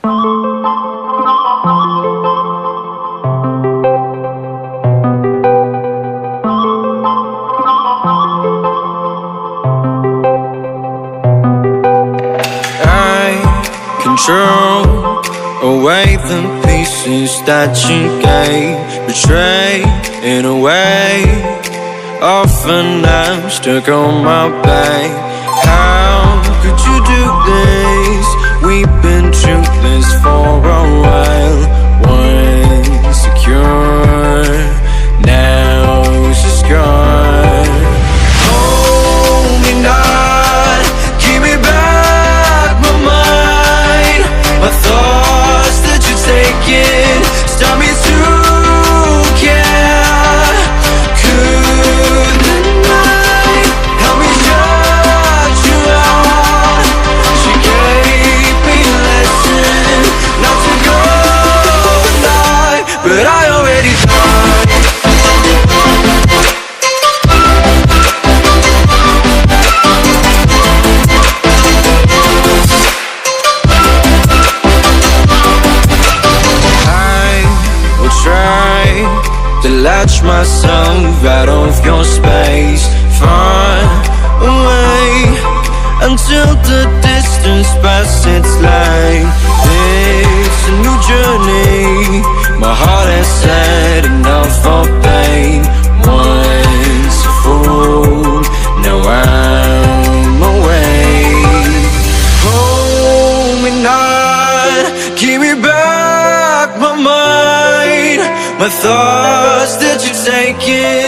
Control away the pieces that you gave, betrayed in a way. Often I'm stuck on my back. How could you do this? We've been trueless for a while. Once secure, now it's just gone. Hold me not, give me back my mind. My thoughts that you're taking stop me to care. Could the night help me shut you out? She gave me a lesson not to go lie, but I already tried. To latch myself out of your space, far away, until the distance passes. It's like it's a new journey. My heart has had enough of pain. Once a fool, now I'm away. Hold me not, give me back my mind. My thoughts that you're taking